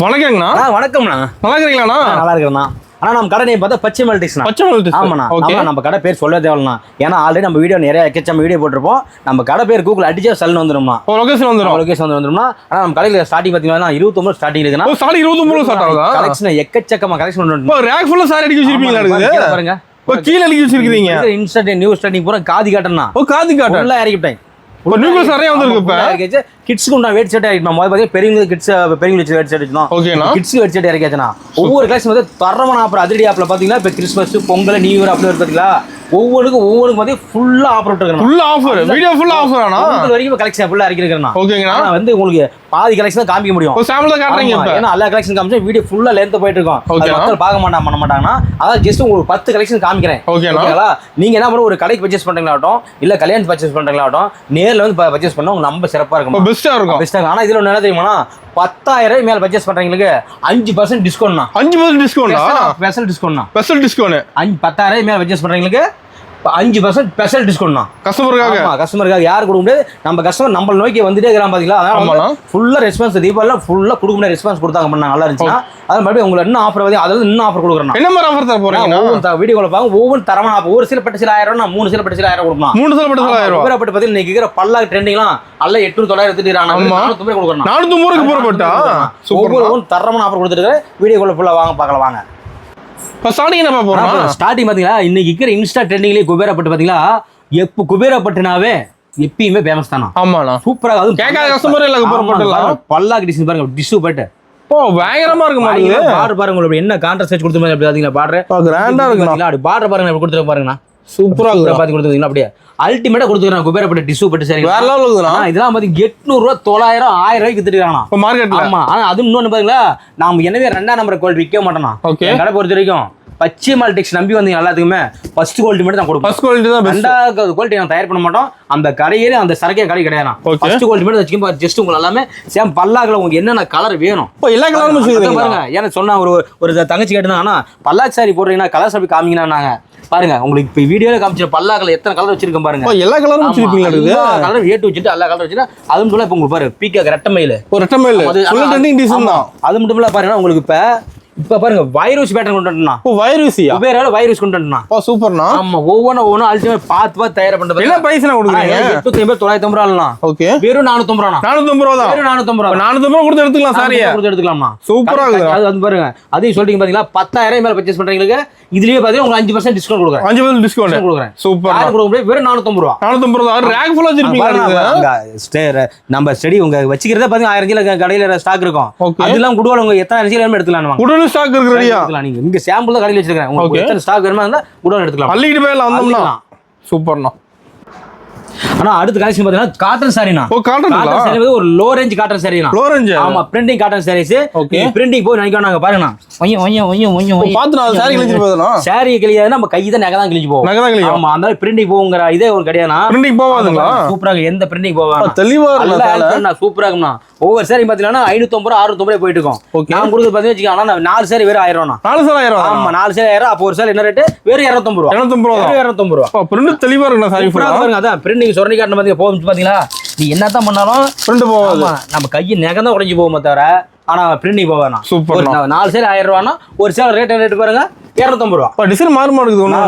வணக்கங்கண்ணா. வணக்கம்ண்ணா. நல்லா இருக்கீங்களாண்ணா? நல்லா இருக்குண்ணா. ஆனா நம்ம கடை நேம் பார்த்தா பச்சை மல்டிஸ்ண்ணா. பச்சை மல்டிஸ். ஆமாண்ணா. ஆமா, நம்ம கடை பேர் சொல்ல தேவையில்லண்ணா. ஏன்னா ஆல்ரெடி நம்ம வீடியோ நிறைய எக்கச்சக்க வீடியோ போட்டிருப்போம். நம்ம கடை பேர் கூகுள் அடிச்சா சல்னு வந்துரும்ண்ணா. லொகேஷன் வந்துரும்ண்ணா. ஆனா நம்ம கடையில ஸ்டார்டிங் பாத்தீங்கன்னா 29 ஸ்டார்டிங் இருக்குண்ணா. ஸ்டார்டிங் 29 ஸ்டார்ட் ஆகுதா? கலெக்ஷன் எக்கச்சக்கமா கலெக்ஷன் பண்ணுவோம். ஒரு ரேக் ஃபுல்லா சாரி அடிக்க வச்சிருப்பீங்களா? பாருங்க. கீழ அடிக்க வச்சிருக்கீங்க. இன்ஸ்டன்ட் நியூ ஸ்டார்டிங் பூரா காதி காட்டனா. காதி காட்ட. ஃபுல்லா இறக்கிட்டேன். நியூஸ் நிறைய வந்திருக்கு இப்ப. கிட்ஸ்க்கு உண்டா வெயிட் ஷர்ட் இறக்கிட்டோம். முதல்ல பாத்தீங்கன்னா பெரியவங்க கிட்ஸ் பெரியவங்க வெயிட் ஷர்ட் வச்சோம். ஓகேண்ணா. கிட்ஸ் வெயிட் ஷர்ட் இறக்கியாச்சுனா ஒவ்வொரு கலெக்ஷன் வந்து தரமான ஆஃபர். அதிரடி ஆஃபர்ல பாத்தீங்கன்னா இப்ப கிறிஸ்மஸ், பொங்கல், நியூ இயர் அப்படி பாத்தீங்களா ஒவ்வொருக்கும் பாத்தீங்கன்னா ஃபுல்லா ஆஃபர் விட்டுருக்கேன். Full offer. Video full offer ஆனா உங்களுக்கு வரைக்கும் கலெக்ஷன் ஃபுல்லா இறக்கிருக்கேன். ஓகேங்கண்ணா. நான் வந்து உங்களுக்கு பாதி கலெக்ஷன் தான் காமிக்க முடியும். ஒரு சாம்பிள் தான் காட்டுறீங்க இப்ப. ஏன்னா எல்லா கலெக்ஷன் காமிச்சா வீடியோ ஃபுல்லா லென்த் போயிட்டு இருக்கும். மக்கள் பார்க்க பண்ண மாட்டாங்கன்னா அதான் ஜஸ்ட் உங்களுக்கு 10 கலெக்ஷன் காமிக்கிறேன். ஓகேங்களா? நீங்க என்ன பண்ண ஒரு கடைக்கு பர்ச்சேஸ் பண்றீங்களாட்டும் இல்ல கல்யாணம் பர்ச்சேஸ் பண்றீங்களாட்டும் நேர்ல வந்து பர்ச்சேஸ் பண்ணா உங்களுக்கு நம்ம சிறப்பா இருக்கும். பெஸ்டா இருக்கும். பெஸ்டா. ஆனா இதுல என்ன தெரியுமா 10,000 மேல பர்ச்சேஸ் பண்றவங்களுக்கு 5% டிஸ்கவுண்ட்னா. 5% டிஸ்கவுண்டா? ஸ்பெஷல் டிஸ்கவுண்ட்னா. Special discount. 10,000 மேல பர்ச்சேஸ் பண்றவங்களுக்கு 5% ஸ்பெஷல் டிஸ்கவுண்ட்னா. கஸ்டமருக்காக. ஆமா, கஸ்டமருக்காக யார் கொடுக்க முடியாது. நம்ம கஸ்டமர் நம்மள நோக்கி வந்துட்டே இருக்கான் பாத்தீங்களா? அதனால ஃபுல்லா ரெஸ்பான்ஸ் தீபாவளில ஃபுல்லா கொடுக்க முடிய ரெஸ்பான்ஸ் கொடுத்தாங்க. பண்ணாங்க நல்லா இருந்துச்சுன்னா அது மறுபடியும் உங்களுக்கு இன்னும் ஆஃபர் வந்து அதாவது இன்னும் ஆஃபர் கொடுக்குறேன். என்ன மாதிரி ஆஃபர் தர போறீங்க? ஒவ்வொரு வீடியோல பாருங்க. ஒவ்வொரு தரமான ஆஃபர். ஒரு சில பட்டு சில 1000 நான் 3 சில பட்டு சில 1000 கொடுக்கலாம். 3 சில பட்டு சில 1000 குபேரா பட்டு பத்தி இன்னைக்கு இருக்கிற பல்லா ட்ரெண்டிங்லாம் அல்ல 800 900 எடுத்துட்டாங்க. 400 கொடுக்குறேன். 400 க்கு போறப்பட்டா ஒவ்வொரு தரமான ஆஃபர் கொடுத்துட்டு வீடியோக்குள்ள ஃபுல்லா வாங்க பார்க்கலாம் வாங்க. இப்ப ஸ்டார்டிங் என்ன பாப்போம்? ஸ்டார்டிங் பாத்தீங்களா இன்னைக்கு இருக்கிற இன்ஸ்டா ட்ரெண்டிங்லயே குபேரா பட்டு பாத்தீங்களா எப்ப குபேரா பட்டுனாவே எப்பயுமே ஃபேமஸ் தானா. ஆமாண்ணா. சூப்பரா. அது கேட்காத கஸ்டமர் இல்ல குபேரா பட்டுலாம். பல்லாக்கு டிசைன் பாருங்க. டிஷ்யூ பட்டு. பயங்கரமா இருக்கு மாதிரி. பார்டர் பாருங்க. உங்களுக்கு என்ன கான்ட்ராஸ்ட் வச்சு கொடுத்து மாதிரி பாத்தீங்களா? பார்டர் கிராண்டா இருக்குங்களா? அப்படி பார்டர் பாருங்க எப்படி கொடுத்துருக்க பாருங்கண்ணா. சூப்பரா இருக்கு. பாத்து கொடுத்துருக்கீங்களா? அப்படியே அல்டிமேட்டா கொடுத்துருக்காங்க. குபேரா பட்டு டிஷ்யூ பட்டு சரி வேற லெவல் இருக்குண்ணா. இதெல்லாம் பாத்தீங்க 800 ரூபா 900 1000 ரூபாய்க்கு வித்துட்டுருக்காங்க இப்ப மார்க்கெட்ல. ஆமா. ஆனா அது இன்னொன்னு பாத்தீங்களா நாம என்னவே 2ஆம் நம்பர் குவாலிட்டி விற்க மாட்டோம்னா. கடை பொறுத்த வரைக்கும் பச்சை மால்டெக்ஸ் நம்பி வந்தீங்க எல்லாத்துக்குமே ஃபர்ஸ்ட் குவாலிட்டி மட்டும் தான் கொடுப்போம். ஃபர்ஸ்ட் குவாலிட்டி தான் பெஸ்ட். 2வது குவாலிட்டி நான் தயார் பண்ண மாட்டோம். அந்த கடையிலே அந்த சரக்கே கடை கிடையாது. ஃபர்ஸ்ட் குவாலிட்டி மட்டும் வச்சுக்கோங்க. ஜஸ்ட் உங்களுக்கு எல்லாமே சேம் பல்லாக்குல உங்களுக்கு என்னென்ன கலர் வேணும் எல்லா கலரும் வச்சிருக்கீங்க பாருங்க. ஏன்னா சொன்னா ஒரு தங்கச்சி கேட்டனா பல்லாக் சாரி போடுறீங்கன்னா கலர் சாப்பி காமிங்கன்னாங்க. பாருங்க உங்களுக்கு இப்ப வீடியோல காமிச்ச பல்லாக்குல எத்தனை கலர் வச்சிருக்கேன் பாருங்க. எல்லா கலரும் வச்சிருப்பீங்க. கலர் ஏட்டு வச்சுட்டு எல்லா கலர் வச்சுட்டு அதுவும் சொல்ல இப்ப உங்களுக்கு பாரு பீக்காக் ரெட்டமையில ஒரு ரெட்டமையில ஃபுல் ட்ரெண்டிங் டிசைன் தான். அது மட்டும் இல்ல பாருங்க உங்களுக்கு இப்ப பாருங்க வைரஸ் பேட்டர்ன் கொண்டு வரணும்னா. வைரஸியா? குபேரால வைரஸ் கொண்டு வரணும்னா. சூப்பர்ண்ணா. ஆமா. ஒவ்வொரு அல்டிமேட் பார்த்து தயார் பண்றது. என்ன பிரைஸ்னா கொடுக்குறீங்க? 850 950 ரூபாய்னா. ஓகே. வெறும் 450 ரூபாய்னா. 450 ரூபாய் தான். வெறும் 450 ரூபாய். 450 ரூபாய் கொடுத்து எடுத்துக்கலாம். சாரியா கொடுத்து எடுத்துக்கலாம்னா. சூப்பரா இருக்கு. அது பாருங்க. அதையும் சொல்றீங்க பாத்தீங்களா 10,000 மேல பர்சேஸ் பண்றீங்களுக்கு இதுலயே பாத்தீங்கன்னா உங்களுக்கு 5% டிஸ்கவுண்ட் கொடுக்குறேன். 5% டிஸ்கவுண்ட் கொடுக்குறேன். சூப்பர். யார் கொடுக்க முடியும்? வெறும் 450 ரூபாய். 450 ரூபாய். ரேக் ஃபுல்லா வச்சிருப்பீங்க. நம்ம ஸ்டடி உங்க வச்சிக்கிறதே பாத்தீங்கன்னா 1000 கிலோ கடையில ஸ்டாக் இருக்கும். அதெல்லாம் குடுவால உங்க எத்தனை அரிசி வேணுமோ எடுத்துக்கலாம். குடுவால ஸ்டாக் இருக்கு ரெடியா? நீங்க இங்க சாம்பிள் தான் கடையில வச்சிருக்கேன். உங்களுக்கு எத்தனை ஸ்டாக் வேணுமோ இருந்தா குடோன் எடுத்துக்கலாம். அள்ளிட்டு போயலாம் வந்தோம்னா. சூப்பர்ண்ணா. ஆனா அடுத்த கலெக்ஷன் பாத்தீங்கன்னா காட்டன் சாரினா. காட்டன் சாரி வந்து ஒரு லோ ரேஞ்ச் காட்டன் சாரினா. Low range. ஆமா. Printing cotton saris. பிரிண்டிங் போய் நினைக்கானாங்க பாருங்க. பாத்துனா சாரி கிழிஞ்சு போகுதுனா. சாரி கிழியாதுன்னா நம்ம கை தான் நகை தான் கிழிஞ்சு போகும். நகை தான் கிழியும். ஆமா. அந்த பிரிண்டிங் போகுங்கற இதே ஒரு கிடையாதுனா. பிரிண்டிங் போவாதுங்களா? சூப்பரா இருக்கு. எந்த பிரிண்டிங் போவாது. தெளிவா இருக்கு. சூப்பரா இருக்குனா. ஒவ்வொரு சாரி பாத்தீங்கன்னா 550 650 போயிட்டு இருக்கும். நான் கொடுத்து பாத்தீங்கன்னா ஆனா 4 சாரி வேற 1000 ரூபாய். 4 சாரி 1000. ஆமா. 4 சாரி 1000. அப்ப ஒரு சாரி என்ன ரேட்? வேற 250 ரூபாய். 250 ரூபாய். 250 ரூபாய். பிரிண்ட் தெளிவா இருக்குனா சாரி ஃபுல்லா பாருங்க. அதான் பிரிண்டிங் சொரணி காட்டன் பாத்தீங்க போகும் பாத்தீங்களா? நீ என்னதான் பண்ணாலும் பிரிண்ட் போவாது. நம்ம கை நகை தான் உடைஞ்சு போகுமே தவிர ஆனா பிரிண்டிங் போவானா. சூப்பர். 4 சாரி 1000 ரூபாய்னா ஒரு சாரி ரேட் பாருங்க 250 ரூபாய். டிசைன் மாறுமா இருக்குது ஒண்ணு.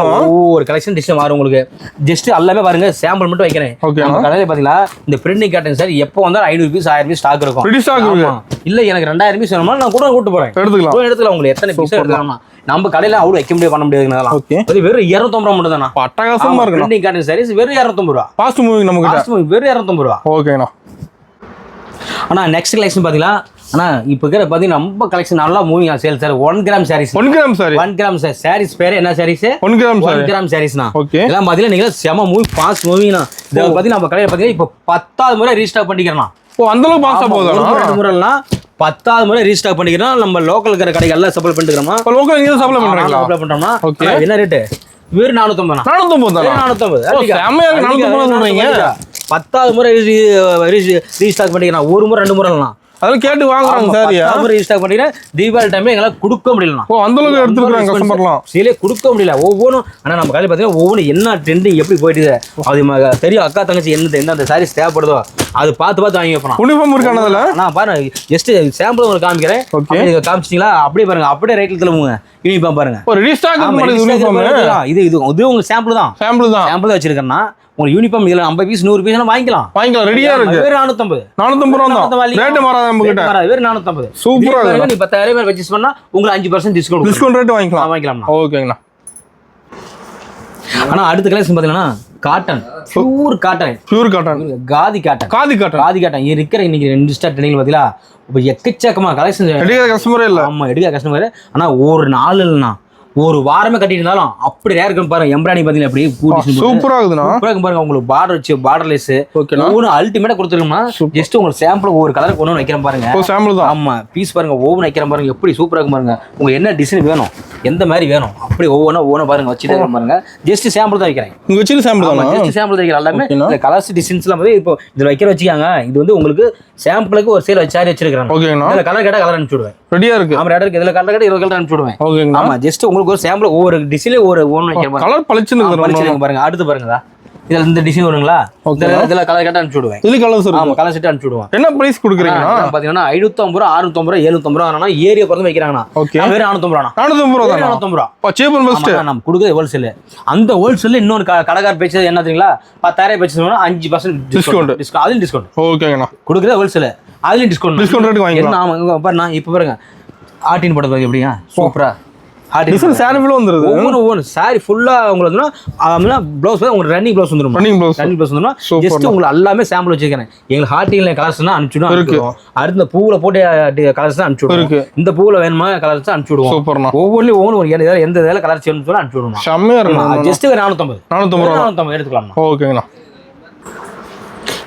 ஒரு கலெக்ஷன் டிசைன் மாறும் உங்களுக்கு. ஜஸ்ட் எல்லாமே பாருங்க சாம்பிள் மட்டும் வைக்கிறேன். நம்ம கடையில பாத்தீங்களா இந்த பிரிண்டிங் காட்டன் சாரி எப்போ வந்தாலும் 500 பீஸ் 1000 பீஸ் ஸ்டாக் இருக்கும். ஃப்ரீ ஸ்டாக் இருக்கு. இல்ல எனக்கு 2000 பீஸ் வேணுமா நான் கூட கூட்டி போறேன். எடுத்துக்கலாம் உங்களுக்கு எத்தனை பீஸ் எடுக்கலாம்னா. நம்ம கடையில அவ்வளவு வைக்க முடியாது பண்ண முடியாதுங்கலாம். அது வெறும் 250 ரூபாய் மட்டும் தானா. அட்டகாசமா இருக்கு. பிரிண்டிங் காட்டன் சாரீஸ் வெறும் 250 ரூபாய். ஃபாஸ்ட் மூவிங் நமக்கு ஃபாஸ்ட் மூவிங் வெறும் 250 ரூபாய். ஓகேண்ணா. ஆனா நெக்ஸ்ட் கலெக்ஷன் பாத்தீங்களா ஆனா இப்ப இருக்கிற பாத்தீங்கன்னா நம்ம கலெக்ஷன் நல்லா moving sale sir 1 gram saris. 1 gram sari. 1 gram saris பேரு என்ன சாரீஸ்? 1 கிராம் சாரீஸ்னா. எல்லாம் பாத்தீங்கன்னா நீங்க செம மூவி ஃபாஸ்ட் மூவினா. இத பாத்தீங்கன்னா நம்ம கடையில பாத்தீங்கன்னா இப்ப 10வது முறை ரீஸ்டாக் பண்ணிக்கிறோம். அந்த அளவுக்கு ஃபாஸ்டா போகுதுனா? 2 முறைலாம் 10வது முறை ரீஸ்டாக் பண்ணிக்கிறோம். நம்ம லோக்கல் இருக்கிற கடைகள் எல்லாம் சப்ளை பண்ணிக்கிறோமா? லோக்கல் நீங்க சப்ளை பண்றீங்களா? சப்ளை பண்றோமா? என்ன ரேட்? வெறும் 450 தானா. 450 தானா. 450. செமையா 450 சொல்றீங்க. 10வது முறை ரீஸ்டாக் பண்ணிக்கிறோம். ஒரு முறை 2 முறைலாம் அதெல்லாம் கேட்டு வாங்குறாங்க சாரியா ரீஸ்டாக் பண்ணிட்டு தீபாவளி டைம்ல எங்களால கொடுக்க முடியல. அந்த அளவுக்கு எடுத்துக்கிறாங்க கஸ்டமர்லாம். சீலே கொடுக்க முடியல. ஒவ்வொன்றும் ஆனா நம்ம கடையில் பார்த்தீங்கன்னா ஒவ்வொன்றும் என்ன ட்ரெண்டிங் எப்படி போயிட்டு அது தெரியும். அக்கா தங்கச்சி எந்த சாரீஸ் தேவைப்படுதோ அது பார்த்து வாங்கி வைப்போம். யூனிஃபார்ம் இருக்கானதுல நான் பாருங்க ஜஸ்ட் சாம்பிள் உங்களுக்கு காமிக்கிறேன். நீங்க காமிச்சிட்டீங்களா அப்படியே பாருங்க, அப்படியே ரைட்ல திரும்புங்க. யூனிஃபார்ம் பாருங்க ஒரு ரீஸ்டாக் இது உங்களுக்கு சாம்பிள் தான் வச்சிருக்கேன்னா உங்களுக்கு யூனிஃபார்ம் இதுல 50 பீஸ் 100 பீஸ் வாங்கிக்கலாம். ரெடியா இருக்கு. வேற 450 ரூபாய் தான் ரேட் மாறாத நம்ம கிட்ட. வேற 450 சூப்பரா இருக்கு. நீ 10000 பேர் பர்ச்சேஸ் பண்ணா உங்களுக்கு 5% டிஸ்கவுண்ட் ரேட் வாங்கிக்கலாம். ஓகேங்கண்ணா. ஆனா அடுத்த கலெக்ஷன் பாத்தீங்கன்னா cotton, pure cotton, khadi cotton இருக்கிற இன்னைக்கு 2 ஸ்டார் ட்ரெண்டிங் பாத்தீங்களா. இப்போ எக்கச்சக்கமா கலெக்ஷன் எடுக்கிற கஸ்டமரே இல்ல. ஆமா எடுக்கிற கஸ்டமர். ஆனா ஒரு நாள் இல்லைன்னா ஒரு வாரமே கட்டிட்டு இருந்தாலும் அப்படி ரேர் இருக்கும் பாருங்க. எம்ப்ராய்டிங் பாத்தீங்கன்னா அப்படி சூப்பரா இருக்குதுண்ணா. பாருங்க உங்களுக்கு பார்டர் வச்சு பார்டர்லெஸ் ஒவ்வொரு அல்டிமேட்டா கொடுத்துருக்கோம்னா ஜஸ்ட் உங்களுக்கு சாம்பிள் ஒவ்வொரு கலர் ஒன்று வைக்கிறேன் பாருங்க. சாம்பிள் தான். ஆமா பீஸ் பாருங்க ஒவ்வொரு வைக்கிறேன் பாருங்க எப்படி சூப்பரா இருக்கும் பாருங்க. உங்களுக்கு என்ன டிசைன் வேணும் எந்த மாதிரி வேணும் அப்படி ஒவ்வொன்றும் பாருங்க வச்சுட்டு பாருங்க. ஜஸ்ட் சாம்பிள் தான் வைக்கிறேன். உங்க வச்சு சாம்பிள் தான். ஜஸ்ட் சாம்பிள் தான் வைக்கிறேன். எல்லாமே இந்த கலர்ஸ் டிசைன்ஸ்லாம் வந்து இப்போ இதுல வைக்கிற வச்சுக்காங்க. இது வந்து உங்களுக்கு சாம்பிளுக்கு ஒரு சேல் வச்சாரி வச்சிருக்காங்க. ஓகேங்களா. இதுல கலர் கேட்டா கலர் அனுப்பிச்சு விடுவேன். ரெடியா இருக்கு. ஆமா ரெடியா இருக்கு. இதுல கலர் கேட்டா 20 கலர் அனுப்பிச்சு விடுவேன். ஓகேங்களா. ஆமா ஜஸ்ட் உங்களுக்கு ஒரு சாம்பிள் ஒவ்வொரு டிசைன்ல ஒரு ஒன்னு வைக்கிறேன். கலர் பளிச்சுன்னு பாருங்க. அடுத்து பாருங்க இதுல இந்த டிசைன் வருங்களா. இதுல கலர் கேட்டா அனுப்பிச்சு விடுவேன். இதுல கலர்ஸ் இருக்கு. ஆமா கலர் செட் அனுப்பிச்சு விடுவோம். என்ன பிரைஸ் கொடுக்குறீங்க பாத்தீங்கன்னா 550 ரூபாய் 650 ரூபாய் 750 ரூபாய் ஆனா ஏரியா பொறுத்து வைக்கிறாங்கண்ணா. வேற 450 ரூபாய் 450 ரூபாய் சீப் அண்ட் பெஸ்ட். நம்ம கொடுக்குறது ஹோல்சேல். அந்த ஹோல்சேல் இன்னொரு கடைக்கார பேச்சு என்ன தெரியுங்களா 10000 பேச்சு 5% டிஸ்கவுண்ட். அதுல டிஸ்கவுண்ட். ஓகேங்கண்ணா. கொடுக்குறது ஹோல்சேல் அதுலயும் டிஸ்கவுண்ட் ரேட் வாங்கிக்கலாம். ஆமா பாருங்க இப்ப பாருங்க ஆர்டின் போட்டது எப்படிங்க சூப்பரா டிசைன் சாரி ஃபுல்லா வந்துருது. ஒவ்வொரு சாரி ஃபுல்லா உங்களுக்கு வந்து ப்ளவுஸ் உங்களுக்கு ரன்னிங் ப்ளவுஸ் வந்துரும். ரன்னிங் ப்ளவுஸ் வந்துரும். ஜஸ்ட் உங்களுக்கு எல்லாமே சாம்பிள் வச்சிருக்கேன். எங்களுக்கு ஹார்டிங்ல கலர்ஸ்னா அனுப்பிச்சுடுவோம். அடுத்த பூவுல போட்டு கலர்ஸ் தான் அனுப்பிச்சுடுவோம். இந்த பூவுல வேணுமா கலர்ஸ் அனுப்பிச்சுடுவோம். சூப்பர்ண்ணா. ஒவ்வொரு எந்த இதில் கலர் வேணும்னு சொல்லி அனுப்பிச்சுடுவோம். செம்மையா இருக்கும். ஜஸ்ட் 450 எடுத்துக்கலாம். ஓகேங்கண்ணா.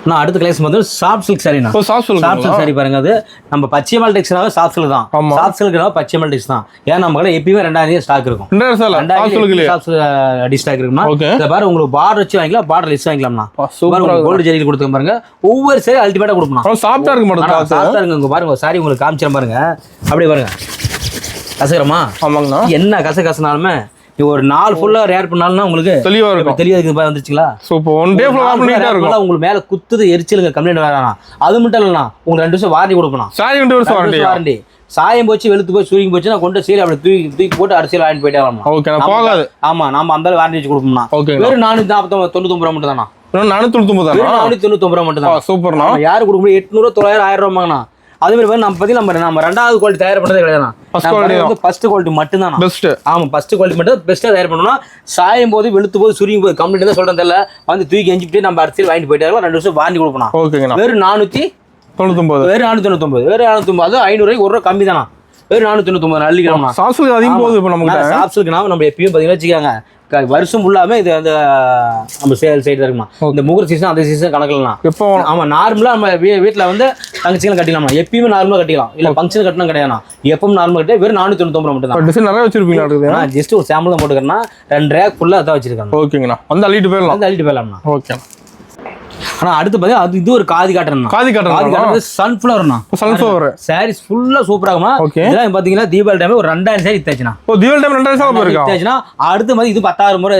நான் அடுத்த கலெக்ஷன் வந்து சாஃப்ட் சில்க் சாரினா. சாஃப்ட் சில்க் சாரி பாருங்க. அது நம்ம பச்சைமல் டெக்ஸ்னால சாஃப்ட் சில்க் தான். சாஃப்ட் சில்க்னால பச்சைமல் டெக்ஸ் தான். ஏன்னா நம்ம கடை எப்பயுமே 2000 ஸ்டாக் இருக்கும். 2000 ஸ்டாக் இருக்குமா. இத பாரு உங்களுக்கு பார்டர் வச்சு வாங்கிக்கலாம். பார்டர் லெஸ் வாங்கிக்கலாம்னா. சூப்பரா கோல்ட் ஜெரியில் கொடுத்துங்க பாருங்க. ஒவ்வொரு சாரி அல்டிமேட்டா கொடுப்போம். சாஃப்ட்டா இருக்கு மாட்டா. சாஃப்ட்டா இருக்கு. பாருங்க சாரி உங்களுக்கு காமிச்சறேன் பாருங்க. அப்படியே பாருங்க. கசகரமா. ஆமாங்கண்ணா. என்ன கசகசனாலுமே ஒரு நாள் ஃபுல்லா ரேர் பண்ணாலும்னா உங்களுக்கு தெளிவா இருக்கும். தெளிவா இருக்கு வந்துச்சுங்களா. சூப்பர். ஒன் டே ஃபுல்லா பண்ணிட்டே இருக்கும். உங்களுக்கு மேல குத்துது எரிச்சலுங்க கம்ப்ளைண்ட் வேணாம். அது மட்டும் இல்லனா உங்களுக்கு 2 வருஷம் வாரண்டி கொடுக்கணும். சாரி 2 வருஷம் வாரண்டி. சாயம் போச்சு வெளுத்து போய் சுருங்கி போச்சுன்னா கொண்டு சீலை அப்படி தூக்கி போட்டு அரசியல் வாங்கிட்டு போயிட்டே வரணும். ஓகே போகாது. ஆமா நம்ம அந்த வாரண்டி வச்சு கொடுப்போம்னா வெறும் 499 ரூபாய் மட்டும் தானா. 499 தானா. 499 ரூபாய் மட்டும் தான். சூப்பர்ண்ணா. யாரு கொடுக்க முடியும் 800 900 1000 ரூபாய்னா. அதே மாதிரி நம்ம பத்தி நம்ம ரெண்டாவது குவாலிட்டி தயார் பண்றதே கிடையாது. ஃபர்ஸ்ட் குவாலிட்டி மட்டும் தான் பெஸ்ட். ஆமா ஃபர்ஸ்ட் குவாலிட்டி மட்டும் பெஸ்ட்டா தயார் பண்ணனும். சாயம் போது வெளுத்து போது சுருங்கி போது கம்ப்ளீட் தான் சொல்றேன் தெரியல. வந்து தூக்கி எஞ்சிட்டு நம்ம அரசியல் வாங்கிட்டு போயிட்டே 2 வருஷம் வாரண்டி கொடுப்போம். ஓகேங்களா. வெறும் 499. வெறும் 499 அது 500 ரூபாய்க்கு 1 ரூபாய் கம்மி தானா. வெறும் 499 அள்ளிக்கலாம். சாப்ஸ்க்கு அதிகம் போகுது. இப்போ நமக்கு சாப்ஸ்க்கு நம்ம எப்பயும் பாத்தீங்கன்னா வச்சுக்காங்க வருஷம் ஃபுல்லாமே இது அந்த நம்ம சேல் சைடு இருக்குமா. இந்த முகூர்த்த சீசன் அந்த சீசன் கணக்கலாம். எப்போ ஆமா நார்மலா நம்ம வீட்டுல வந்து தங்கச்சிகளும் கட்டிக்கலாம். எப்பயுமே நார்மலா கட்டிக்கலாம். இல்ல ஃபங்க்ஷன் கட்டணும் கிடையாது. எப்பவும் நார்மலா கட்டி வெறும் 499 மட்டும் தான். டிசைன் நிறைய வச்சிருப்பீங்க. ஜஸ்ட் ஒரு சாம்பிள் தான் போட்டுக்கிறேன்னா 2 ரேக் ஃபுல்லா அதான் வச்சிருக்காங்க. ஓகேங்கண்ணா. வந்து அள்ளிட்டு போயிடலாம். ஓகே. ஆனா அடுத்து பாத்தீங்கன்னா அது இது ஒரு காதி காட்டன் சன்ஃப்ளவர் சாரீஸ் ஃபுல்லா சூப்பரா இருக்குமா. இதெல்லாம் பாத்தீங்கன்னா தீபாவளி டைம் ஒரு 2000 சாரி இத்தாச்சுனா. தீபாவளி டைம் 2000 சாரி போயிருக்காச்சுனா அடுத்து மாதிரி இது 10000 முறை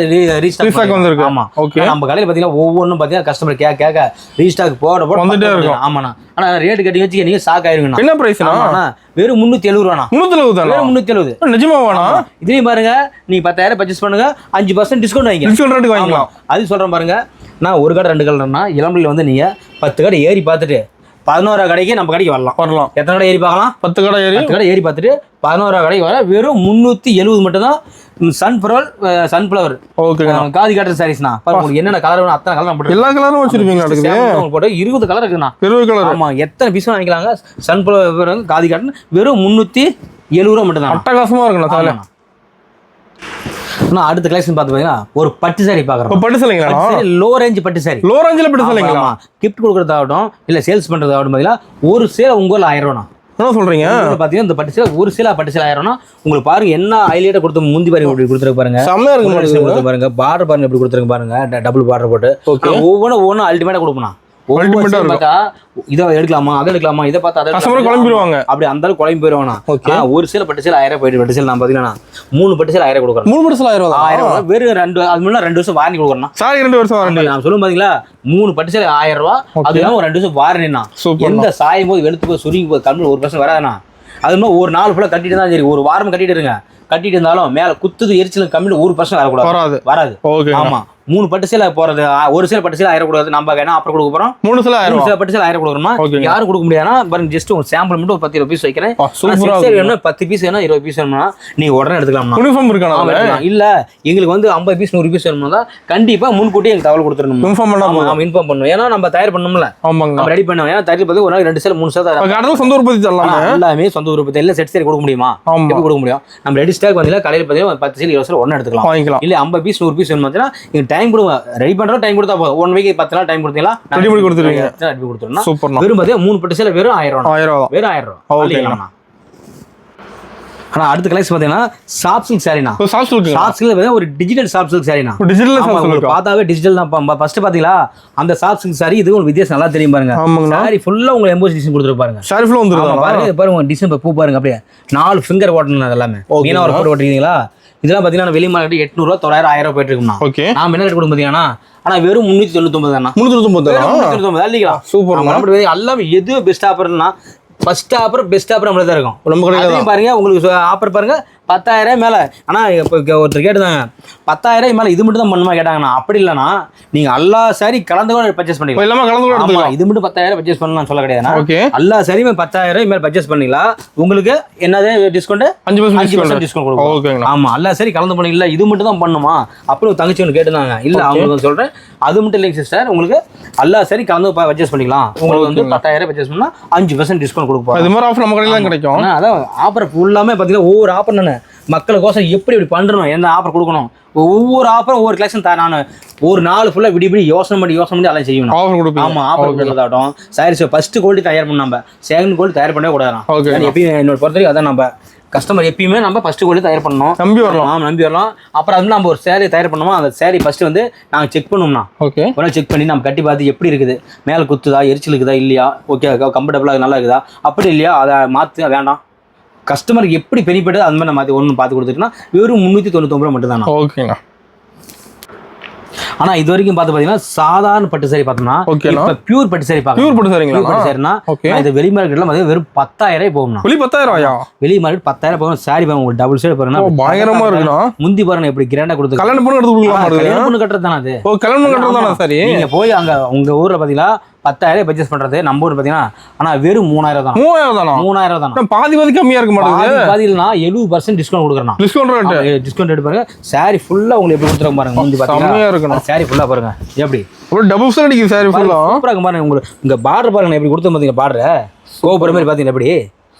ரீஸ்டாக் வந்திருக்கு. ஆமா நம்ம கடையில பாத்தீங்கன்னா ஒவ்வொன்றும் பாத்தீங்கன்னா கஸ்டமர் கேட்க ரீஸ்டாக் போட வந்துட்டே இருக்கும். ஆமாண்ணா. ஆனா ரேட் கட்டி வச்சு நீங்க ஷாக் ஆயிருங்க. என்ன பிரைஸ்னா வெறும் 370 ரூபாண்ணா. 370 வெறும் 370 நிஜமாவாண்ணா. இதுலயும் பாருங்க நீங்க 10000 பர்ச்சேஸ் பண்ணுங்க 5% டிஸ்கவுண்ட் வாங்கிக்கலாம். டிஸ்கவுண்ட் ரேட் வாங்கிக்கலாம். அது சொல்றேன் பாருங்க. நான் ஒரு கடை 2 கடைனா இளம்பிள்ளையில் வந்து நீங்க 10 கடை ஏறி பார்த்துட்டு 11 கடைக்கு நம்ம கடைக்கு வரலாம். எத்தனை கடை ஏறி பார்க்கலாம். 10 கடை ஏறி பார்த்துட்டு 11 கடைக்கு வர வெறும் 370 மட்டும் தான். சன்ஃப்ளவர் ஓகே காதி காட்டன் சாரீஸ்னா உங்களுக்கு என்னென்ன கலர் வேணும் அத்தனை கலர் போட்டு எல்லா கலரும் வச்சிருப்பீங்க. போட்டு 20 கலர் இருக்குண்ணா. 20 கலர். ஆமா எத்தனை பீஸ் வாங்கிக்கலாங்க. சன்ஃப்ளவர் காதி காட்டன் வெறும் 370 ரூபா மட்டும் தான். அட்டகாசமா இருக்குண்ணா. நான் அடுத்த கலெக்ஷன் பார்த்து பாத்தீங்கன்னா ஒரு பட்டு சாரி பாக்குறோம். பட்டு சாரிங்களா. லோ ரேஞ்ச் பட்டு சாரி. லோ ரேஞ்சில பட்டு சாரிங்களா. கிஃப்ட் கொடுக்கறதாகட்டும் இல்ல சேல்ஸ் பண்றதாகட்டும் பாத்தீங்கன்னா ஒரு சேலை உங்க ஊர்ல 1000 ரூபா. என்ன சொல்றீங்க. பாத்தீங்கன்னா இந்த பட்டு சேலை ஒரு சேலை பட்டு சேலை 1000 ரூபா. உங்களுக்கு பாருங்க என்ன ஹைலைட்டா கொடுத்து முந்தி பாருங்க இப்படி கொடுத்துருக்கு பாருங்க. செம்மையா இருக்கு பாருங்க. பார்டர் பாருங்க இப்படி கொடுத்துருக்கு பாருங்க. டபுள் பார்டர் போட்டு ஒவ்வொன்றும் அல்டிமேட்டா கொடுப்போம். பார்த்தா இதை எடுக்கலாமா அதை எடுக்கலாமா இதை பார்த்தா அதை குழம்பிடுவாங்க. அப்படி அந்த அளவுக்கு குழம்பி போயிடுவாங்க. ஒரு சில பட்டு சேலை 1000 போயிட்டு பட்டு சேலை நான் பாத்தீங்கன்னா 3 பட்டு சேலை 1000 கொடுக்குறேன். 3 பட்டு சேலை 1000 வெறும் 2 அது முன்னாடி 2 வருஷம் வாரண்டி கொடுக்குறேன். சாரி 2 வருஷம் வாரண்டி. நான் சொல்லும் பாத்தீங்களா 3 பட்டு சேலை 1000 ரூபாய். அது இல்லாம ஒரு 2 வருஷம் வாரண்டினா எந்த சாயும் போது வெளுத்து போய் சுருங்கி போய் கம்மி 1% வராதுண்ணா. அது மாதிரி ஒரு நாள் ஃபுல்லா கட்டிட்டு தான் சரி, ஒரு வாரம் கட்டிட்டு இருங்க. கட்டிட்டு இருந்தாலும் மேல குத்துது எரிச்சல் கம்மி 1% வரக்கூடாது. வராது. ஆமா 3 பட்டு சேலை போறது ஒரு சேலை பட்டு சேலை 1000 கொடுக்காது. நம்ம என்ன ஆஃபர் கொடுக்க போறோம்? 3 சேலை பட்டு சேலை 1000 கொடுக்குறோமா? யாரும் கொடுக்க முடியாதுன்னா பாருங்க, ஜஸ்ட் ஒரு சாம்பிள் மட்டும் 10 பீஸ் வைக்கிறேன். வேணும்னா 10 பீஸ் வேணும், 20 பீஸ் வேணும்னா நீங்க உடனே எடுத்துக்கலாம். யூனிஃபார்ம் இருக்கா? இல்ல எங்களுக்கு வந்து 50 பீஸ் 100 பீஸ் வேணும்னா கண்டிப்பா முன்கூட்டியே எங்களுக்கு தகவல் கொடுத்துடணும். இன்ஃபார்ம் பண்ணணும். ஏன்னா நம்ம தயார் பண்ணணும்ல, நம்ம ரெடி பண்ணோம். ஏன்னா தயார் பண்ணி ஒரு நாள் 2 சேலை 3 சேலை சொந்த உற்பத்தி எல்லாமே சொந்த உற்பத்தி எல்லாம் செட் சேரி கொடுக்க முடியுமா? எப்படி கொடுக்க முடியும்? நம்ம ரெடி ஸ்டாக் வந்து கடையில் பார்த்தீங்கன்னா 10 சேலை 20 சேலை உடனே எடுத்துக்கலாம். இல்ல 50 பீஸ் 100 பீஸ் வேணும்னா நீங்க டைம் கொடுங்க. ரெடி பண்றோம், டைம் கொடுத்தா போதும். 1 வீக் 10 நாள் டைம் கொடுத்தீங்களா ரெடி பண்ணி கொடுத்துருவீங்க. ரெடி கொடுத்துறோம். சூப்பர். வெறும் பாத்தீங்க 3 பட்டு சேலை வெறும் 1000 ரூபாய். வெறும் 1000 ரூபாய். ஆனா அடுத்த கலெக்ஷன் பாத்தீங்கன்னா சாஃப்ட் சில்க் சாரினா. சாஃப்ட் சில்க் ஒரு டிஜிட்டல் சாஃப்ட் சில்க் சாரினா. டிஜிட்டல் சாஃப்ட் சில்க் பார்த்தாவே டிஜிட்டல் தான். ஃபர்ஸ்ட் பாத்தீங்களா அந்த சாஃப்ட் சில்க் சாரி, இது ஒரு வித்தியாசம் நல்லா தெரியும் பாருங்க. சாரி ஃபுல்லா உங்களுக்கு எம்போஸ் டிசைன் கொடுத்துருப்பாங்க. சாரி ஃபுல்லா வந்துருது பாருங்க. பாருங்க டிசைன் பூ பாருங்க, அப்படியே 4 ஃபிங்கர் ஓட்டணும். அதெல்லாமே மீனா ஒரு போட்டு ஓட்டிருக்கீங்களா? இதெல்லாம் பாத்தீங்கன்னா வெளி மார்க்கெட் 800 ரூபாய் 900 1000 போயிட்டு இருக்கும்னா. நாம என்ன ரேட் கொடுக்க பாத்தீங்கன்னா ஆனா வெறும் 399 தானா. 399 இல்லீங்களா? சூப்பர். எல்லாமே எது பெஸ்ட் ஆஃபர்னா ஃபர்ஸ்ட் ஆஃபர் பெஸ்ட் ஆஃபர் நம்மள தான் இருக்கும். நம்ம கடையில பாருங்க, உங்களுக்கு ஆஃபர் பாருங்க 10,000 மேல. ஆனா இப்போ ஒருத்தர் கேட்டுதாங்க 10,000 மேல இது மட்டும் தான் பண்ணுமா கேட்டாங்கண்ணா. அப்படி இல்லைன்னா நீங்க எல்லா சாரி கலந்து கூட பர்ச்சேஸ் பண்ணிக்கலாம். எல்லாமே கலந்து கூட எடுத்துக்கலாம். இது மட்டும் 10,000 பர்ச்சேஸ் பண்ணலாம் சொல்ல கிடையாது. எல்லா சாரியுமே 10,000 மேல பர்ச்சேஸ் பண்ணிக்கலாம். உங்களுக்கு என்னது டிஸ்கவுண்ட் 5% டிஸ்கவுண்ட் கொடுக்கும். ஆமா எல்லா சாரி கலந்து பண்ணி இல்ல இது மட்டும் தான் பண்ணுமா அப்படி ஒரு தங்கச்சி ஒன்று கேட்டுதாங்க. இல்ல அவங்களுக்கு சொல்றேன் அது மட்டும் இல்லைங்க சிஸ்டர், உங்களுக்கு எல்லா சாரி கலந்து பர்ச்சேஸ் பண்ணிக்கலாம். உங்களுக்கு வந்து 10,000 பர்ச்சேஸ் பண்ணா 5% டிஸ்கவுண்ட் கொடுப்போம். இது மாதிரி ஆஃபர் நம்ம கடையில தான் கிடைக்கும். அதான் ஆஃபர் ஃபுல்லாமே பாத்தீங்கன்னா ஒவ்வொரு ஆஃபர் நான் மக்களுக்கோசம் எப்படி பண்ணணும், என்ன ஆஃபர் கொடுக்கணும், ஒவ்வொரு ஆஃபரும் ஒவ்வொரு கலெக்ஷன் தான். நான் ஒரு நாள் ஃபுல்லா விடி யோசனை பண்ணி அதெல்லாம் செய்யணும். ஆமா ஆஃபர் கொடுக்கறதாகட்டும். சாரீஸ் ஃபர்ஸ்ட் குவாலிட்டி தயார் பண்ண நம்ம செகண்ட் குவாலிட்டி தயார் பண்ணவே கூடாது. எப்பயும் என்னோட பொறுத்தவரைக்கும் அதான் நம்ம கஸ்டமர் எப்பயுமே நம்ம ஃபர்ஸ்ட் குவாலிட்டி தயார் பண்ணணும். நம்பி வரலாம். அப்புறம் அது நம்ம ஒரு சேரீ தயார் பண்ணுவோம். அந்த சேரீ ஃபர்ஸ்ட் வந்து நாங்கள் செக் பண்ணுவோம்னா ஒரு செக் பண்ணி நம்ம கட்டி பார்த்து எப்படி இருக்குது, மேலே குத்துதா எரிச்சல் இருக்குதா இல்லையா, ஓகே கம்ஃபர்டபுளாக நல்லா இருக்குதா, அப்படி இல்லையா அதை மாற்ற வேண்டாம். கஸ்டமருக்கு எப்படி பெனிஃபிட் அந்த மாதிரி நம்ம மாற்றி ஒன்று பார்த்து கொடுத்துட்டுனா வெறும் 399 ரூபா மட்டும் தானே. ஓகேண்ணா. ஆனா இது வரைக்கும் பார்த்து பாத்தீங்கன்னா சாதாரண பட்டு சாரி பார்த்தோம்னா இப்ப பியூர் பட்டு சாரி பார்க்கலாம். பியூர் பட்டு சாரினா இந்த வெளி மார்க்கெட்ல வெறும் 10,000 போகும்னா. வெளி 10,000 வெளி மார்க்கெட் 10,000 போகும். சாரி பாருங்க ஒரு டபுள் சைடு பாருங்க பயங்கரமா இருக்குனா. முந்தி பாருங்க எப்படி கிராண்டா கொடுத்து கல்யாணம் பண்ணி எடுத்து கொடுக்கலாம். கல்யாணம் பண்ணி கட்டறது தான அது. ஓ கல்யாணம் பண்ணி கட்டறது தான சரி. நீங்க போய் அங்க உங்க ஊர்ல பாத்தீங்களா 10,000 பர்ச்சேஸ் பண்றது நம்ம ஊர் பாத்தீங்கன்னா ஆனா வெறும் 3,000 தான். 3,000 தான். பாதி கம்மியா இருக்க மாட்டேங்குது. பாதி இல்லனா 70% டிஸ்கவுண்ட் கொடுக்கறேன். டிஸ்கவுண்ட் ரேட் பாருங்க. சாரி ஃபுல்லா உங்களுக்கு எப்படி கொடுத்துறோம் பாருங்க. முந்தி பாத்தீங்கன்னா கம்மியா இருக்குனா. சாரி ஃபுல்லா பாருங்க எப்படி ஒரு டபுள் சைடு அடிக்குது. சாரி ஃபுல்லா சூப்பரா இருக்கு பாருங்க. உங்களுக்கு இங்க பார்டர் பாருங்க எப்படி கொடுத்து பாத்தீங்க. பார்டர் கோபுரம் மாதிரி பாத்தீங்க எப்படி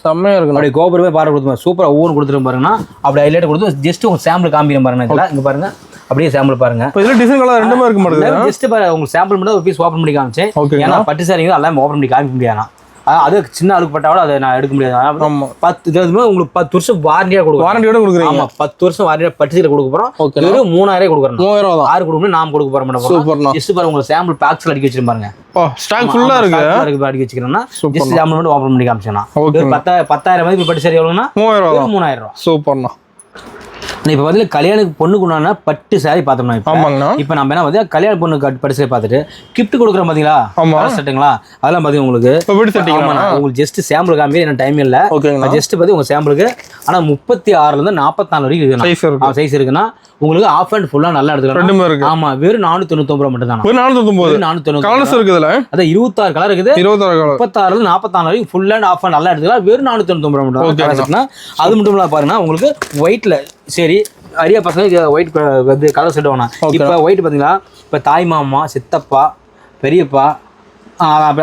செம்மையா இருக்கு. அப்படியே கோபுரமே பார்டர் கொடுத்து சூப்பரா ஒவ்வொரு கொடுத்துட்டு பாருங்கன்னா அப்படி ஹைலைட் கொடுத்து ஜஸ்ட் உங்க சாம்பிள் காமிக்கிறேன் பாருங்க. இதெல்லாம் இங்க பாருங்க அப்படியே சாம்பிள் பாருங்க. இதுல டிசைன் கலர் ரெண்டுமே இருக்க மாட்டேங்குது. ஜஸ்ட் பாருங்க உங்களுக்கு சாம்பிள் மட்டும் ஒரு பீஸ் ஓபன் பண்ணி காமிச்சேன். ஏன்னா பட்டு சாரிங்க எல்லாம் ஓபன் பண்ணி காமிக்க முடியாது. அது சின்ன அழுக்கு பட்டாவோட அதை நான் எடுக்க முடியாது. 10 உங்களுக்கு 10 வருஷம் வாரண்டியா கொடுக்கும். வாரண்டியோட கொடுக்குறீங்க. ஆமா 10 வருஷம் வாரண்டியா பட்டு சீலை கொடுக்க போறோம். வெறும் 3,000 கொடுக்குறோம். 3,000 தான். 6 கொடுக்கணும் நாம கொடுக்க போறோம் மேடம். சூப்பர். ஜஸ்ட் பாருங்க உங்களுக்கு சாம்பிள் பாக்ஸ்ல அடிக்க வச்சிருப்பாங்க பாருங்க. ஓ ஸ்டாக் ஃபுல்லா இருக்கு. அடிக்க வச்சிக்கிறேன்னா ஜஸ்ட் சாம்பிள் மட்டும் ஓபன் பண்ணி காமிச்சேனா. 10,000 மதிப்பு பட்டு சாரி எவ்வளவுனா 3,000 ரூபாய். சூப்பர்ண்ணா. இப்போ வந்து கல்யாணுக்கு பொண்ணுக்கு உண்டான பட்டு சாரி பார்த்தோம்னா இப்போ நம்ம என்ன பார்த்தீங்கன்னா கல்யாண பொண்ணு பட்டு சாரி பார்த்துட்டு கிஃப்ட் கொடுக்குறோம் பார்த்தீங்களா செட்டுங்களா அதெல்லாம் பார்த்தீங்கன்னா உங்களுக்கு ஜஸ்ட் சாம்பிள் காமி என்ன டைம் இல்லை. ஜஸ்ட் பார்த்து உங்கள் சாம்பிளுக்கு ஆனால் 36லேருந்து 44 வரைக்கும் இருக்கு சைஸ் இருக்குன்னா உங்களுக்கு ஆஃப் அண்ட் ஃபுல்லா நல்லா எடுத்துக்கலாம். ஆமா வெறும் 499 ரூபாய் மட்டும் தான். 499 கலர்ஸ் இருக்குதுல. அதான் 26 கலர் இருக்குது. 36ல 44 வரைக்கும் ஃபுல் அண்ட் ஆஃப் அண்ட் நல்லா எடுத்துக்கலாம். வெறும் 499 ரூபாய் மட்டும் தான். அது மட்டும் இல்ல பாருங்க உங்களுக்கு ஒயிட்ல சரி நிறைய பசங்க ஒயிட் வந்து கலர் செட் வேணாம். இப்ப ஒயிட் பாத்தீங்கன்னா இப்ப தாய் மாமா சித்தப்பா பெரியப்பா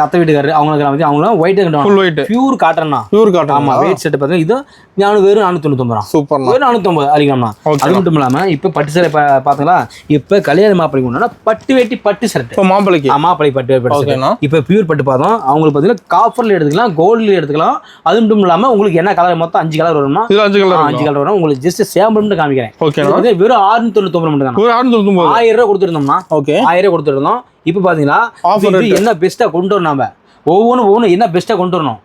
அத்தை வீட்டுக்காரரு அவங்களுக்கு அவங்களும் ஒயிட் பியூர் காட்டன் தான். Pure cotton. ஆமா வெயிட் செட் பார்த்தீங்கன்னா இது ஞானம் வெறும் 499 ரூபா. சூப்பர். வெறும் 490 அடிக்கணும்னா. அது மட்டும் இல்லாம இப்ப பட்டு சேலை பாத்தீங்களா இப்ப கல்யாண மாப்பிளைக்கு ஒண்ணா பட்டு வேட்டி பட்டு ஷர்ட் மாப்பிளைக்கு மாப்பிளை பட்டு வேட்டி இப்ப பியூர் பட்டு பார்த்தோம் அவங்களுக்கு பாத்தீங்கன்னா காப்பர்ல எடுத்துக்கலாம் கோல்ட்ல எடுத்துக்கலாம். அது மட்டும் இல்லாம உங்களுக்கு என்ன கலர் மொத்தம் 5 கலர் வரும்னா 5 கலர் வரும். உங்களுக்கு ஜஸ்ட் சாம்பிள் மட்டும் காமிக்கிறேன். வெறும் 699 மட்டும் தான். 1000 ரூபாய் கொடுத்துருந்தோம்னா 1000 ரூபாய் கொடுத்துருந்தோம். இப்போ பாத்தீங்கன்னா என்ன பெஸ்ட்டா கொண்டு வரணும், நம்ம ஒவ்வொன்றும் என்ன பெஸ்ட்டா கொண்டு வரணும்,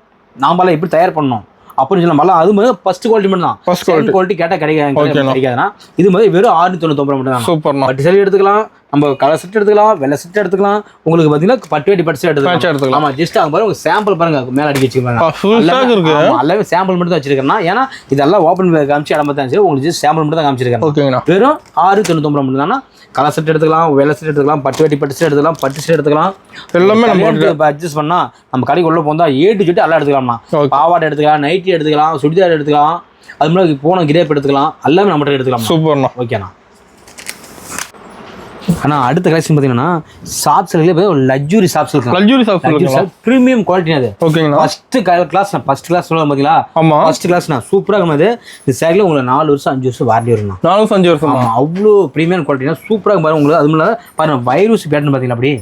நாமெல்லாம் எப்படி தயார் பண்ணணும் அப்படின்னு சொல்லலாம். அது மாதிரி ஃபர்ஸ்ட் குவாலிட்டி மட்டும் தான். செகண்ட் குவாலிட்டி கேட்டா கிடைக்காதுன்னா இது மாதிரி வெறும் 699 மட்டும் தான். சூப்பர். பட்டு சேலை எடுத்துக்கலாம், நம்ம கலர் செட் எடுத்துக்கலாம், வெள்ளை செட் எடுத்துக்கலாம், உங்களுக்கு பாத்தீங்கன்னா பட்டு வேட்டி பட்டு செட் எடுத்துக்கலாம். ஆமா, ஜஸ்ட் அங்க பாருங்க சாம்பிள் பாருங்க, மேல அடிக்க வச்சிருக்காங்க. எல்லாமே சாம்பிள் மட்டும் தான் வச்சிருக்கேன். ஏன்னா இதெல்லாம் ஓப்பன் காமிச்சு இடம் தான் சரி, உங்களுக்கு ஜஸ்ட் சாம்பிள் மட்டும் தான் காமிச்சிருக்கேன். வெறும் 699 மட்டும் தானா. கலர் செட் எடுத்துக்கலாம், வெள்ளை செட் எடுத்துக்கலாம், பட்டு வேட்டி பட்டு செட் எடுத்துக்கலாம், பட்டு செட் எடுத்துக்கலாம். எல்லாமே நம்ம அட்ஜஸ்ட் பண்ணா நம்ம கடைக்கு உள்ள போந்தா ஏட்டு ஜெட்டு எல்லாம் எடுத்துக்கலாம்னா. பாவாடை எடுத்துக்கலாம், நைட்டி எடுத்துக்கலாம், சுடிதார் எடுத்துக்கலாம், அது மாதிரி போன கிரேப் எடுத்துக்கலாம், எல்லாமே நம்மகிட்ட எடுத்துக்கலாம். சூப்பர்ண்ணா. ஓகேண்ணா. ஆனால் அடுத்த கலெக்ஷன் பார்த்தீங்கன்னா சாப்ஸ் லக்ஸுரி சாப்ஸ் இருக்கு. லக்ஸுரி சாப்ஸ் ப்ரீமியம் குவாலிட்டி அது. ஓகேங்களா. ஃபர்ஸ்ட் கிளாஸ் சொல்லுவாங்க பார்த்தீங்களா. ஆமாம், ஃபர்ஸ்ட் கிளாஸ்ண்ணா சூப்பராக இருக்கும். அது இந்த சேரில் உங்களுக்கு 4 வருஷம் 5 வருஷம் வாரண்டி வரும்ண்ணா. 4 வருஷம் 5 வருஷம். ஆமாம், அவ்வளோ ப்ரீமியம் குவாலிட்டினா சூப்பராக பாருங்க உங்களுக்கு. அது மாதிரி பாருங்க வைரூசி பேட்டர்ன் பார்த்தீங்களா, அப்படி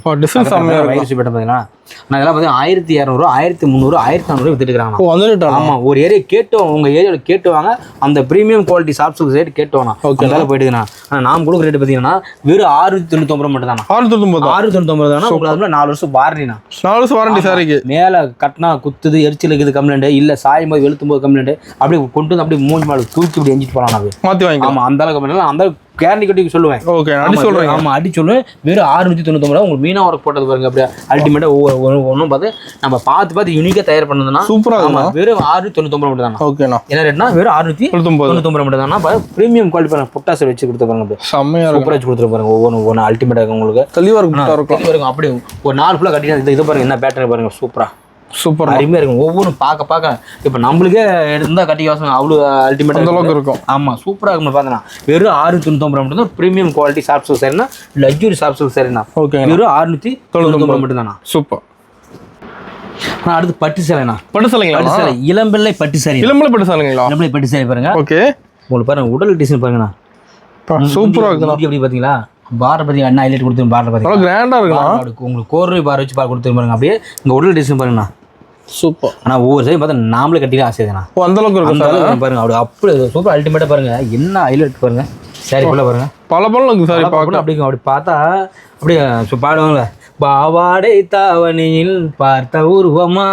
வைரூசி பேட்டர்ன் பார்த்தீங்கன்னா நான் இதெல்லாம் பார்த்தீங்கன்னா 1200, 1300, 1400 வித்துட்டு இருக்காங்க. ஆமாம், ஒரு ஏரியா கேட்டோம், உங்கள் ஏரியாவில் கேட்டுவாங்க அந்த ப்ரீமியம் குவாலிட்டி சாப்ஸ் ரேட் கேட்டுவாங்க. ஓகே, அதெல்லாம் போயிட்டுதுண்ணா. ஆனால் நாம் கொடுக்குற ரேட் பார்த்தீங்கன்னா வெறும் 699 மட்டும் தானே. 699 தானே. உங்களுக்கு 4 வருஷம் வாரண்டிண்ணா. 4 வருஷம் வாரண்டி சாரிக்கு. மேலே கட்டினா குத்துது, எரிச்சல் இருக்குது கம்ப்ளைண்ட், இல்லை சாயும் போது வெளுத்தும் போது கம்ப்ளைண்ட், அப்படி கொண்டு வந்து அப்படி மூஞ்சி மேலே தூக்கி இப்படி எஞ்சிட்டு போகலாம். அது மாற்றி வாங்கி. ஆமாம், அந்த அளவுக்கு கம்ப்ளைண்ட் அந்த கேரண்டி கட்டி சொல்லுவேன். ஓகே, அடி சொல்றேன். ஆமா, அடி சொல்லுவேன். வெறும் 699 உங்களுக்கு மீனா ஒர்க் போட்டது பாருங்க. அப்படியே அல்டிமேட்டா ஒவ்வொன்றும் பார்த்து நம்ம பார்த்து யூனிக்கா தயார் பண்ணதுன்னா சூப்பரா. ஆமா, வெறும் 699 மட்டும் தானா. ஓகேண்ணா. என்ன ரேட்னா வெறும் 699 மட்டும் தானா. ப்ரீமியம் குவாலிட்டி பாருங்க, புட்டாஸ் வச்சு கொடுத்து பாருங்க. அப்படியே செம்மையா சூப்பரா வச்சு கொடுத்துரு பாருங்க. ஒவ்வொன்று அல்டிமேட்டா இருக்கும் உங்களுக்கு. தெளிவா இருக்கும். அப்படியே ஒரு 4 ஃபுல்லா கட்டினா இது பாருங்க, என்ன பேட்டர்ன் பாருங்க, சூப்பரா சூப்பர் அருமையாக இருக்கும். ஒவ்வொன்றும் பார்க்க இப்போ நம்மளுக்கே எடுத்தால் கட்டி வாசம் அவ்வளோ அல்டிமேட் அந்த அளவுக்கு இருக்கும். ஆமாம், சூப்பராக இருக்கும். பார்த்தீங்கன்னா வெறும் 699 மட்டும் தான் ப்ரீமியம் குவாலிட்டி சாப்ஸ் சரினா, லக்ஸுரி சாப்ஸ் சரிண்ணா. ஓகே, வெறும் 699 மட்டும் தானா. சூப்பர். ஆனால் அடுத்து பட்டு சேலைண்ணா. பட்டு சேலைங்களா? பட்டு சேலை இளம்பிள்ளை பட்டு சேலை. இளம்பிள்ளை பட்டு சேலைங்களா? இளம்பிள்ளை பட்டு சேலை பாருங்க. ஓகே, உங்களுக்கு பாருங்க உடல் டிசைன் பாருங்கண்ணா, சூப்பராக இருக்குண்ணா. எப்படி பார்த்தீங்களா, பார் பற்றி அண்ணா ஹைலைட் கொடுத்து பார் பற்றி கிராண்டாக இருக்குண்ணா. உங்களுக்கு கோர்வை பார் வச்சு பார் கொடுத்து பாருங்க. அப்படியே இந்த உடல் டிசைன் பாருங்கண்ணா, சூப்பர். ஆனால் ஒவ்வொரு சைடு பார்த்தா நாமளே கட்டிக்கலாம் ஆசை தானே. அந்த அளவுக்கு இருக்கும் பாருங்க. அப்படி சூப்பர் அல்டிமேட்டாக பாருங்க. என்ன ஹைலைட் பாருங்க, சாரி ஃபுல்லாக பாருங்க, பல இருக்கு சாரி பார்க்கணும். அப்படி பார்த்தா அப்படியே பாடுவாங்களே, பாவாடை தாவணியில் பார்த்த உருவமா,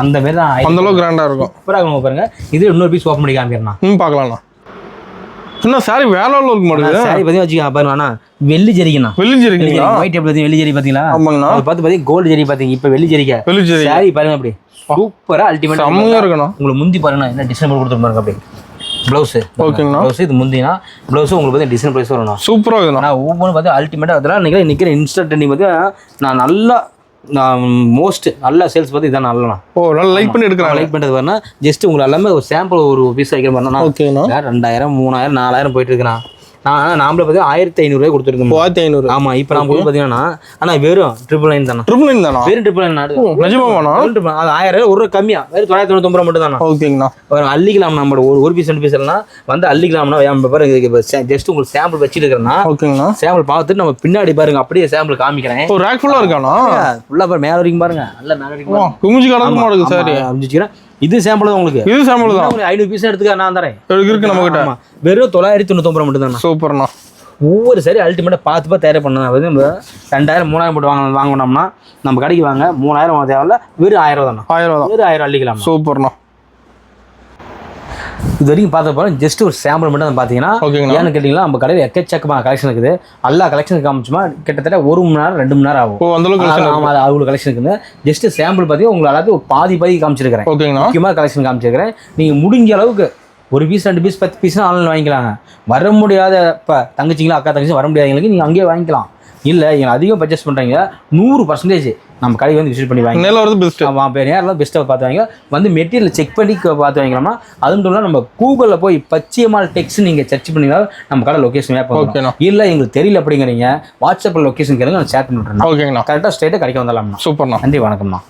அந்த மாதிரி தான். அந்த அளவுக்கு கிராண்டாக இருக்கும். சூப்பராக இருக்கும் பாருங்க. இது இன்னொரு பீஸ் ஓப்பன் பண்ணி காமிக்கிறேன், பார்க்கலாம்ண்ணா. என்ன சாரி வேலை இருக்க மாட்டேங்குது. சாரி பத்தி வச்சுக்க பாருங்க, வெள்ளி ஜெரிக்கா. வெள்ளி ஜெரிக்கா ஒயிட் டேபிள் பத்தி வெள்ளி ஜெரி பாத்தீங்களா? ஆமாங்கண்ணா. அது பார்த்து பாத்தீங்க கோல்டு ஜெரி பாத்தீங்க. இப்ப வெள்ளி ஜெரிக்கா சாரி பாருங்க, அப்படி சூப்பரா அல்டிமேட் செம்மையா இருக்கணும். உங்களுக்கு முந்தி பாருங்க, என்ன டிசைன் போட்டு கொடுத்து பாருங்க. அப்படி ப்ளவுஸ். ஓகேங்கண்ணா. ப்ளவுஸ் இது முந்தினா ப்ளவுஸ் உங்களுக்கு வந்து டிசைன் ப்ரைஸ் வரணும். சூப்பரா இருக்குண்ணா. நான் ஒவ்வொன்று பார்த்து அல்டிமேட்டா அதெல்லாம் நிற்கிற இன்ஸ்டன்ட் ட்ரெண்டிங் பார்த்து நான் நல்லா மோஸ்ட் நல்ல சேல்ஸ் பார்த்து இதான் நல்லா. ஓ, நல்லா லைக் பண்ணி எடுக்கிறேன். லைக் பண்ணுறது வரனா ஜஸ்ட் உங்களுக்கு எல்லாமே ஒரு சாம்பிள் ஒரு பீஸ் வைக்கிற மாதிரி. ஓகேண்ணா. 2000, 3000, 4000 போயிட்டு இருக்கிறான். நாமளே பார்த்தீங்கன்னா 1500 கொடுத்துருக்கோம். 1500. ஆமா, இப்போ நான் போய் பார்த்தீங்கன்னா ஆனால் வெறும் 999 தானே. 999 தானா? வெறும் 999 நிஜமாவானா? அது 1000 ஒரு கம்மியா வெறும் 999 மட்டும் தானே. ஓகேங்கண்ணா. அள்ளிக்கலாம் நம்ம ஒரு பீஸ் 2 பீஸ் எல்லாம் வந்து அள்ளிக்கலாம்னா பாருங்க. ஜஸ்ட் உங்களுக்கு சாம்பிள் வச்சுட்டு இருக்கிறேன்னா. ஓகேங்கண்ணா. சாம்பிள் பார்த்துட்டு நம்ம பின்னாடி பாருங்க, அப்படியே சாம்பிள் காமிக்கிறேன். ஒரு ரேக் ஃபுல்லா இருக்கானா? ஃபுல்லா பாருங்க, மேல வரைக்கும் பாருங்க, நல்ல மேல வரைக்கும் குமிஞ்சு கடந்து மாடுது. சரி, அமிஞ்சிக்கிறேன். இது சாம்பிள் தான் உங்களுக்கு. இது சாம்பிள் தான். 500 பீஸ் எடுத்துக்க நான் தரேன். இருக்கு நம்ம கிட்ட. வெறும் 999 மட்டும் தான். சூப்பர்ண்ணா. ஒவ்வொரு சரி அல்டிமேட்டாக பார்த்து தயார் பண்ணணும். அது 2000, 3000 போட்டு வாங்கினோம்னா நம்ம கடைக்கு வாங்க 3000 தேவையில்ல, வெறும் 1000 தானே. 1000 தான். வெறும் 1000 அள்ளிக்கலாம். சூப்பர்ண்ணா. இது வரைக்கும் பார்த்த போகிறோம் ஜஸ்ட் ஒரு சாம்பிள் மட்டும் தான் பார்த்தீங்கன்னா. ஏன்னு கேட்டிங்கன்னா நம்ம கடையில் எக்கச்சக்கமான கலெக்ஷன் இருக்குது. எல்லா கலெக்ஷன் காமிச்சுமா கிட்டத்தட்ட 1 மணி நேரம் 2 மணி நேரம் ஆகும். ஆமாம், அவ்வளோ கலெக்ஷன் இருக்குது. ஜஸ்ட் சாம்பிள் பார்த்தீங்கன்னா உங்களுக்கு எல்லாத்தையும் ஒரு பாதி காமிச்சிருக்கிறேன். முக்கியமாக கலெக்ஷன் காமிச்சிருக்கிறேன். நீங்கள் முடிஞ்ச அளவுக்கு ஒரு பீஸ் 2 பீஸ் 10 பீஸ் ஆன்லைன் வாங்கிக்கலாங்க. வர முடியாத இப்போ தங்கச்சிங்களா அக்கா தங்கச்சி வர முடியாதவங்களுக்கு நீங்கள் அங்கேயே வாங்கிக்கலாம். இல்லை நீங்கள் அதிகம் பர்ச்சேஸ் பண்ணுறீங்க 100% நம்ம கடைக்கு வந்து விசிட் பண்ணி வாங்கி நேரில் பெஸ்ட். ஆமாம், நேரில் பெஸ்ட்டாக பார்த்து வாங்க. வந்து மெட்டீரியல் செக் பண்ணி பார்த்து வாங்கிக்கலாம்னா அதுவும் இல்லை நம்ம கூகுளில் போய் பச்சையமால் டெக்ஸ்ட் நீங்கள் சர்ச் பண்ணிங்கன்னா நம்ம கடை லொக்கேஷன் மேப் பண்ணலாம். இல்லை எங்களுக்கு தெரியல அப்படிங்கிறீங்க வாட்ஸ்அப்பில் லொக்கேஷன் கேளுங்க, நான் ஷேர் பண்ணி விட்டுறேன். ஓகேங்கண்ணா. கரெக்டாக ஸ்ட்ரெயிட்டாக கடைக்கு வந்துடலாம்ண்ணா. சூப்பர்ண்ணா. நன்றி, வணக்கம்ண்ணா.